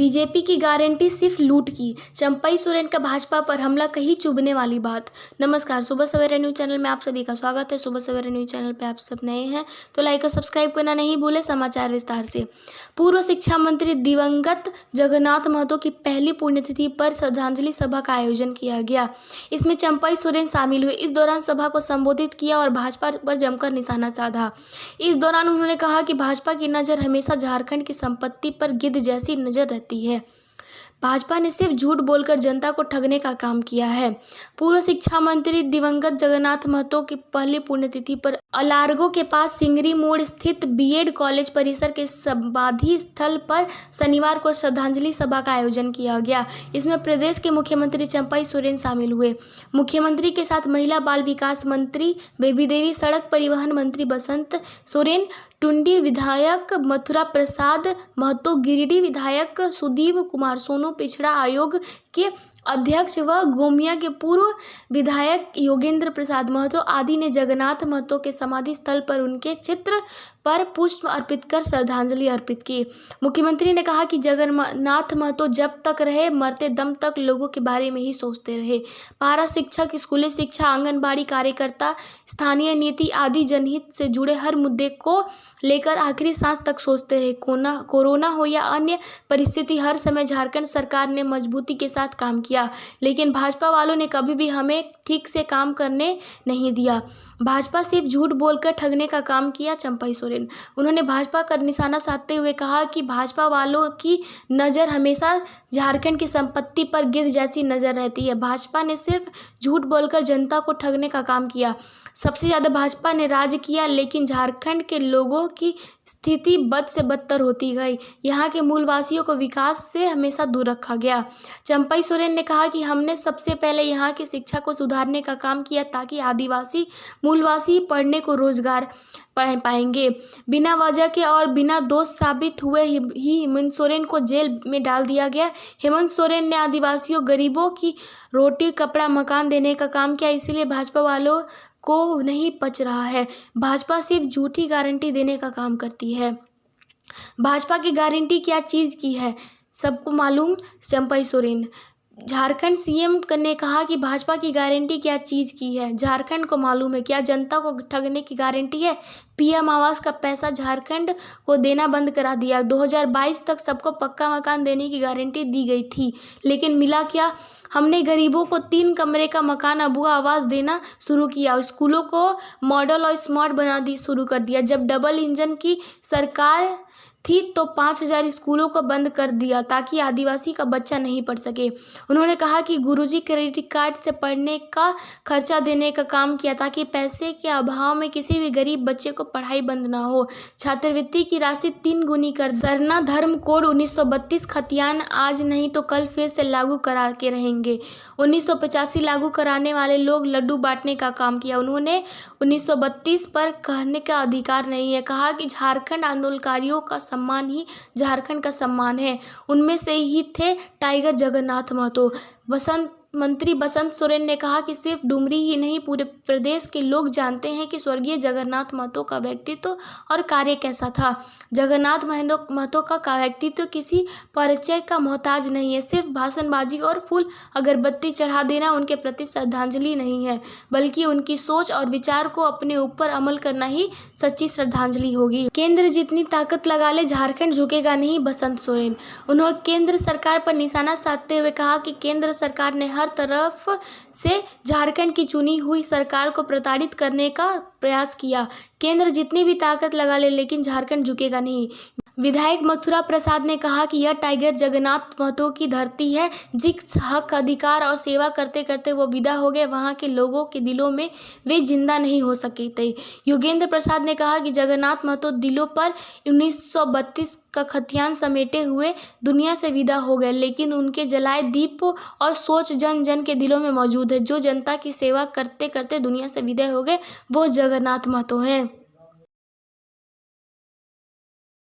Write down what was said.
BJP की guarantee सिर्फ लूट की, चंपई सोरेन का भाजपा पर हमला, कही चुभने वाली बात। नमस्कार, सुबह सवेरा न्यूज चैनल में आप सभी का स्वागत है। सुबह सवेरा न्यूज चैनल पे आप सब नए हैं तो लाइक और सब्सक्राइब करना नहीं भूले। समाचार विस्तार से। पूर्व शिक्षा मंत्री दिवंगत जगन्नाथ महतो की पहली पुण्यतिथि पर श्रद्धांजलि सभा का आयोजन किया गया। इसमें चंपई सोरेन शामिल हुए। इस दौरान सभा को संबोधित किया और भाजपा पर जमकर निशाना साधा। इस दौरान उन्होंने कहा कि भाजपा की नज़र हमेशा झारखंड की संपत्ति पर गिद्ध जैसी नजर रहती है। भाजपा ने सिर्फ झूठ बोलकर जनता को ठगने का काम किया है। पूर्व शिक्षा मंत्री दिवंगत जगन्नाथ महतो की पहली पुण्यतिथि पर अलारगो के पास सिंगरी मोड़ स्थित बीएड कॉलेज परिसर के समाधि स्थल पर शनिवार को श्रद्धांजलि सभा का आयोजन किया गया। इसमें प्रदेश के मुख्यमंत्री चंपई सोरेन शामिल हुए। मुख्यमंत्री के साथ महिला बाल विकास मंत्री बेबी देवी, सड़क परिवहन मंत्री बसंत सोरेन, टुंडी विधायक मथुरा प्रसाद महतो, गिरिडीह विधायक सुदीप कुमार सोनू, पिछड़ा आयोग के अध्यक्ष व गोमिया के पूर्व विधायक योगेंद्र प्रसाद महतो आदि ने जगन्नाथ महतो के समाधि स्थल पर उनके चित्र पर पुष्प अर्पित कर श्रद्धांजलि अर्पित की। मुख्यमंत्री ने कहा कि जगन्नाथ महतो जब तक रहे, मरते दम तक लोगों के बारे में ही सोचते रहे। पारा शिक्षक, स्कूली शिक्षा, आंगनबाड़ी कार्यकर्ता, स्थानीय नीति आदि जनहित से जुड़े हर मुद्दे को लेकर आखिरी सांस तक सोचते रहे। कोरोना हो या अन्य परिस्थिति, हर समय झारखंड सरकार ने मजबूती के साथ काम किया, लेकिन भाजपा वालों ने कभी भी हमें ठीक से काम करने नहीं दिया। भाजपा सिर्फ झूठ बोलकर ठगने का काम किया। चंपई सोरेन। उन्होंने भाजपा का निशाना साधते हुए कहा कि भाजपा वालों की नज़र हमेशा झारखंड की संपत्ति पर गिद्ध जैसी नज़र रहती है। भाजपा ने सिर्फ झूठ बोलकर जनता को ठगने का काम किया। सबसे ज़्यादा भाजपा ने राज किया, लेकिन झारखंड के लोगों की स्थिति बद से बदतर होती गई। यहाँ के मूलवासियों को विकास से हमेशा दूर रखा गया। चंपई सोरेन ने कहा कि हमने सबसे पहले यहाँ की शिक्षा को सुधारने का काम किया ताकि आदिवासी मूलवासी पढ़ने को रोजगार पढ़ पाएंगे। बिना वजह के और बिना दोष साबित हुए ही हेमंत सोरेन को जेल में डाल दिया गया। हेमंत सोरेन ने आदिवासियों गरीबों की रोटी, कपड़ा, मकान देने का काम किया, इसीलिए भाजपा वालों को नहीं पच रहा है। भाजपा सिर्फ झूठी गारंटी देने का काम करती है। भाजपा की गारंटी क्या चीज़ की है सबको मालूम। चंपई सोरेन। झारखंड सीएम ने कहा कि भाजपा की गारंटी क्या चीज़ की है, झारखंड को मालूम है। क्या जनता को ठगने की गारंटी है? पीएम आवास का पैसा झारखंड को देना बंद करा दिया। 2022 तक सबको पक्का मकान देने की गारंटी दी गई थी, लेकिन मिला क्या? हमने गरीबों को 3 कमरे का मकान अबुआ आवास देना शुरू किया। स्कूलों को मॉडल और स्मार्ट बना दी शुरू कर दिया। जब डबल इंजन की सरकार थी तो 5000 स्कूलों को बंद कर दिया ताकि आदिवासी का बच्चा नहीं पढ़ सके। उन्होंने कहा कि गुरुजी क्रेडिट कार्ड से पढ़ने का खर्चा देने का काम किया ताकि पैसे के अभाव में किसी भी गरीब बच्चे को पढ़ाई बंद ना हो। छात्रवृत्ति की राशि 3 गुनी कर सरना धर्म कोड 1932 खतियान आज नहीं तो कल फिर से लागू करा के रहेंगे। 1985 लागू कराने वाले लोग लड्डू बांटने का काम किया। उन्होंने 1932 पर कहने का अधिकार नहीं है। कहा कि झारखंड आंदोलनकारियों का सम्मान ही झारखंड का सम्मान है। उनमें से ही थे टाइगर जगन्नाथ महतो। मंत्री बसंत सोरेन ने कहा कि सिर्फ डुमरी ही नहीं, पूरे प्रदेश के लोग जानते हैं कि स्वर्गीय जगन्नाथ महतो का व्यक्तित्व और कार्य कैसा था। जगन्नाथ महतो का व्यक्तित्व किसी परिचय का मोहताज नहीं है। सिर्फ भाषणबाजी और फूल अगरबत्ती चढ़ा देना उनके प्रति श्रद्धांजलि नहीं है, बल्कि उनकी सोच और विचार को अपने ऊपर अमल करना ही सच्ची श्रद्धांजलि होगी। केंद्र जितनी ताकत लगा ले, झारखंड झुकेगा नहीं। बसंत सोरेन। उन्होंने केंद्र सरकार पर निशाना साधते हुए कहा कि केंद्र सरकार ने हर तरफ से झारखंड की चुनी हुई सरकार को प्रताड़ित करने का प्रयास किया। केंद्र जितनी भी ताकत लगा ले, लेकिन झारखंड झुकेगा नहीं। विधायक मथुरा प्रसाद ने कहा कि यह टाइगर जगन्नाथ महतो की धरती है। जिस हक, अधिकार और सेवा करते करते वो विदा हो गए, वहाँ के लोगों के दिलों में वे जिंदा नहीं हो सके थे। योगेंद्र प्रसाद ने कहा कि जगन्नाथ महतो दिलों पर 1932 का खतियान समेटे हुए दुनिया से विदा हो गए, लेकिन उनके जलाए दीप और सोच जन जन के दिलों में मौजूद है। जो जनता की सेवा करते करते दुनिया से विदा हो गए, वो जगन्नाथ महतो हैं।